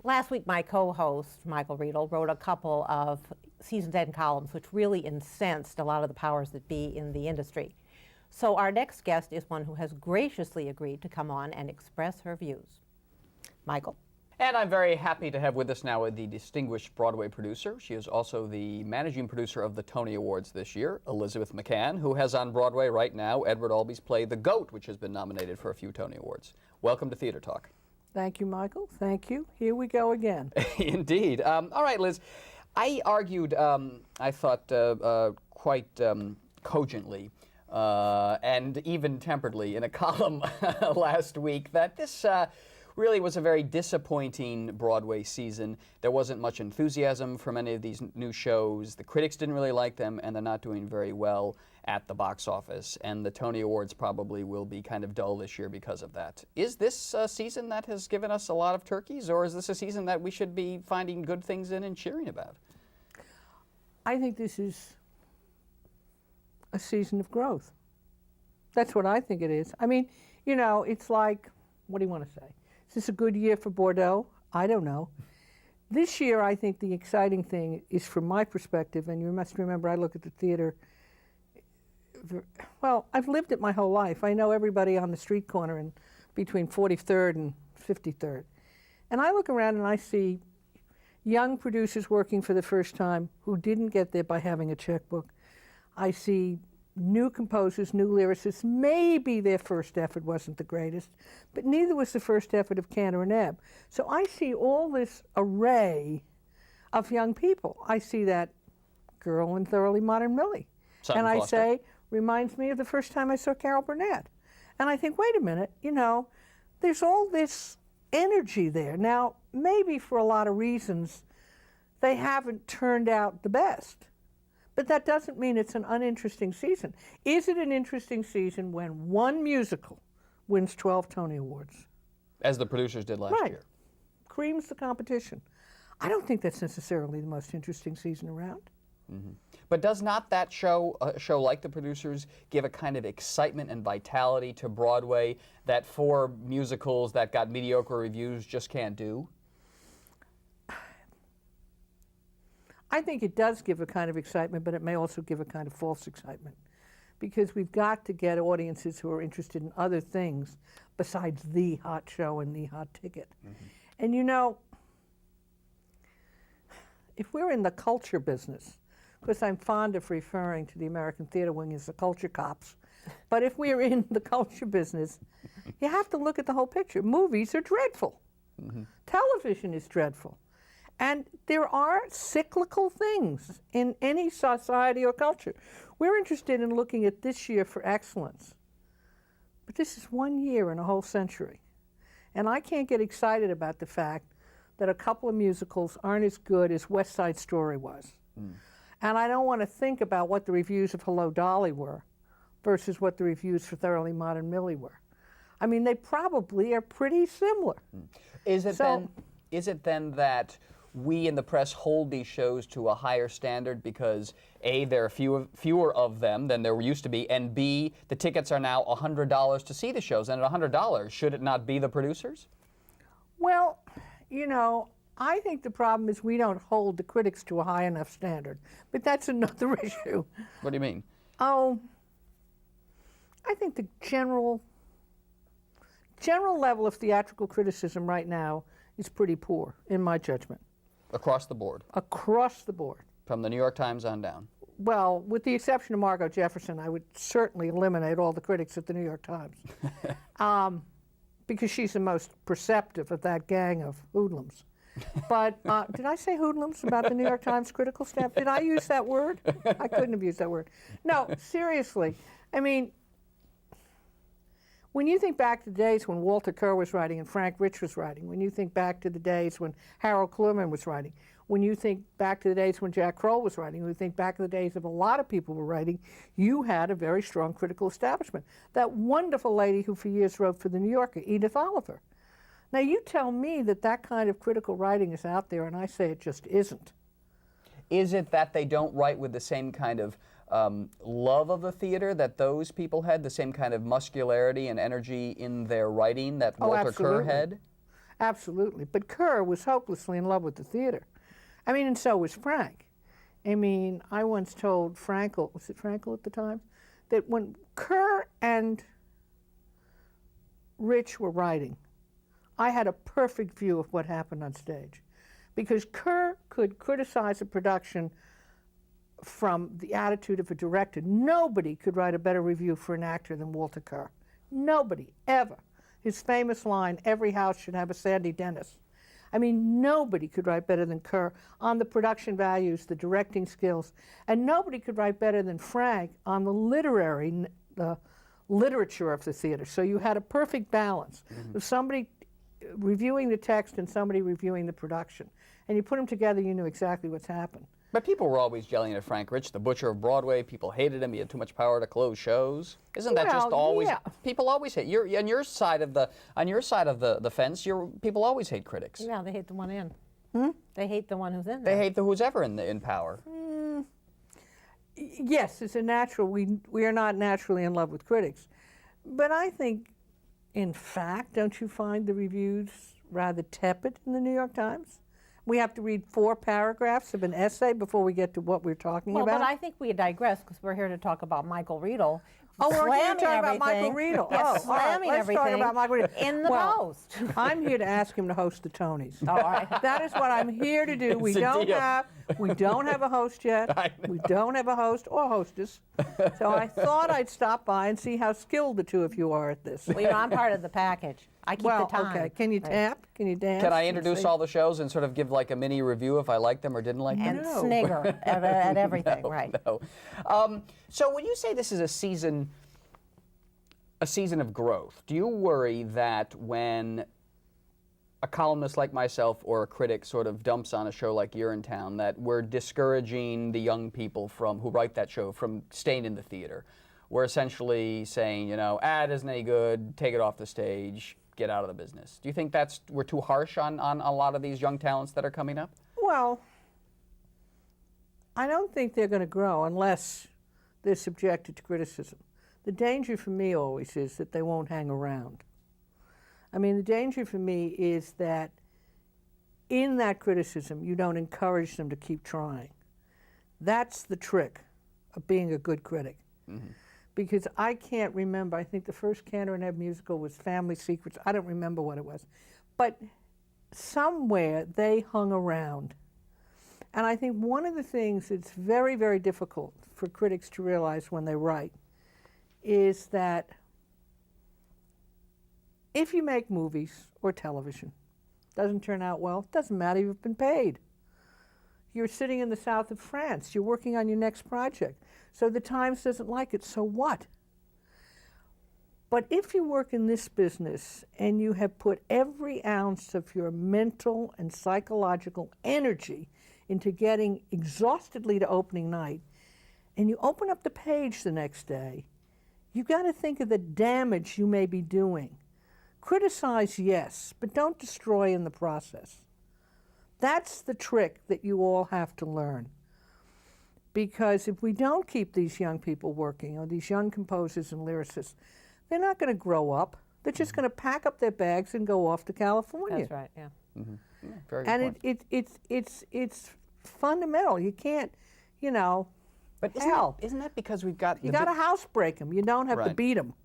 Last week, my co-host, Michael Riedel, wrote a couple of season's end columns which really incensed a lot of the powers that be in the industry. So our next guest is one who has graciously agreed to come on and express her views. Michael? And I'm very happy to have with us now the distinguished Broadway producer. She is also the managing producer of the Tony Awards this year, Elizabeth McCann, who has on Broadway right now Edward Albee's play The Goat, which has been nominated for a few Tony Awards. Welcome to Theater Talk. Thank you, Michael. Thank you. Here we go again. Indeed. All right, Liz. I argued, I thought, quite cogently and even temperedly in a column last week that this really was a very disappointing Broadway season. There wasn't much enthusiasm from any of these new shows. The critics didn't really like them, and they're not doing very well at the box office. And the Tony Awards probably will be kind of dull this year because of that. Is this a season that has given us a lot of turkeys, or is this a season that we should be finding good things in and cheering about? I think this is a season of growth. That's what I think it is. I mean, you know, it's like, what do you want to say? Is this a good year for Bordeaux? I don't know. This year, I think the exciting thing is, from my perspective, and you must remember I look at the theater, well, I've lived it my whole life. I know everybody on the street corner and between 43rd and 53rd. And I look around and I see young producers working for the first time who didn't get there by having a checkbook. I see new composers, new lyricists. Maybe their first effort wasn't the greatest, but neither was the first effort of Cantor and Ebb. So I see all this array of young people. I see that girl in Thoroughly Modern Millie. Sutton and I Foster. say, reminds me of the first time I saw Carol Burnett. And I think, wait a minute, you know, there's all this energy there. Now, maybe for a lot of reasons, they haven't turned out the best. But that doesn't mean it's an uninteresting season. Is it an interesting season when one musical wins 12 Tony Awards? As the producers did last year. Creams the competition. I don't think that's necessarily the most interesting season around. Mm-hmm. But does not that show, a show like The Producers, give a kind of excitement and vitality to Broadway that four musicals that got mediocre reviews just can't do? I think it does give a kind of excitement, but it may also give a kind of false excitement, because we've got to get audiences who are interested in other things besides the hot show and the hot ticket. Mm-hmm. And you know, if we're in the culture business, because I'm fond of referring to the American theater wing as the culture cops, but if we're in the culture business, you have to look at the whole picture. Movies are dreadful. Mm-hmm. Television is dreadful. And there are cyclical things in any society or culture. We're interested in looking at this year for excellence. But this is 1 year in a whole century. And I can't get excited about the fact that a couple of musicals aren't as good as West Side Story was. Mm. And I don't want to think about what the reviews of Hello, Dolly were versus what the reviews for Thoroughly Modern Millie were. I mean, they probably are pretty similar. Mm. Is it then that we in the press hold these shows to a higher standard because A, there are fewer of them than there used to be, and B, the tickets are now $100 to see the shows, and at $100, should it not be the producers? Well, you know, I think the problem is we don't hold the critics to a high enough standard, but that's another issue. What do you mean? Oh, I think the general level of theatrical criticism right now is pretty poor, in my judgment. Across the board? Across the board. From the New York Times on down? Well, with the exception of Margot Jefferson, I would certainly eliminate all the critics at the New York Times. Because she's the most perceptive of that gang of hoodlums. But did I say hoodlums about the New York Times critical staff? Did I use that word? I couldn't have used that word. No, seriously. I mean, when you think back to the days when Walter Kerr was writing and Frank Rich was writing, when you think back to the days when Harold Clurman was writing, when you think back to the days when Jack Kroll was writing, when you think back to the days of a lot of people were writing, you had a very strong critical establishment. That wonderful lady who for years wrote for The New Yorker, Edith Oliver. Now you tell me that that kind of critical writing is out there, and I say it just isn't. Is it that they don't write with the same kind of love of the theater that those people had, the same kind of muscularity and energy in their writing that Walter Kerr had? Absolutely. But Kerr was hopelessly in love with the theater. I mean, and so was Frank. I mean, I once told Frankel, was it Frankel at the time, that when Kerr and Rich were writing, I had a perfect view of what happened on stage. Because Kerr could criticize a production from the attitude of a director. Nobody could write a better review for an actor than Walter Kerr. Nobody, ever. His famous line, every house should have a Sandy Dennis. I mean, nobody could write better than Kerr on the production values, the directing skills, and nobody could write better than Frank on the literary, the literature of the theater. So you had a perfect balance of somebody reviewing the text and somebody reviewing the production. And you put them together, you knew exactly what's happened. But people were always yelling at Frank Rich, the butcher of Broadway. People hated him. He had too much power to close shows. Isn't that just always? Yeah. People always hate. You're on your side of the fence. People always hate critics. Yeah, they hate the one in. They hate the one who's in They there. hate who's ever in power. Yes, it's a natural. We are not naturally in love with critics, but I think, in fact, don't you find the reviews rather tepid in the New York Times? We have to read 4 paragraphs of an essay before we get to what we're talking Well, about. but I think we digress because we're here to talk about Michael Riedel. Oh, we're here slamming talking about Michael everything. Riedel. Yes, Oh, all right, slamming let's everything talk about Michael Riedel. in the Well, Post. I'm here to ask him to host the Tonys. All right. That is what I'm here to do. We It's a don't deal. have a host yet. I know. We don't have a host or hostess. So I thought I'd stop by and see how skilled the two of you are at this. Well, I'm part of the package. I keep Well, the time. okay. Can you tap? Can you dance? Can I Let's introduce see. all the shows and sort of give like a mini review if I liked them or didn't like them? And No. snigger at everything, No, right? No. So when you say this is a season of growth, do you worry that when a columnist like myself or a critic sort of dumps on a show like Urinetown, that we're discouraging the young people who write that show from staying in the theater? We're essentially saying, it isn't any good, take it off the stage, get out of the business. Do you think we're too harsh on a lot of these young talents that are coming up? Well, I don't think they're going to grow unless they're subjected to criticism. The danger for me always is that they won't hang around. I mean, the danger for me is that in that criticism, you don't encourage them to keep trying. That's the trick of being a good critic. Because I can't remember, I think the first Cantor and Ebb musical was Family Secrets. I don't remember what it was. But somewhere they hung around. And I think one of the things that's very, very difficult for critics to realize when they write is that if you make movies or television, doesn't turn out well, doesn't matter, you've been paid. You're sitting in the south of France, you're working on your next project. So the Times doesn't like it, so what? But if you work in this business and you have put every ounce of your mental and psychological energy into getting exhaustedly to opening night, and you open up the page the next day, you got to think of the damage you may be doing. Criticize, yes, but don't destroy in the process. That's the trick that you all have to learn. Because if we don't keep these young people working, or these young composers and lyricists, they're not going to grow up. They're just going to pack up their bags and go off to California. That's right, yeah. Yeah, very good And point. it's fundamental. You can't, But hell. isn't that because we've got You got to housebreak them. You don't have to Right. beat them.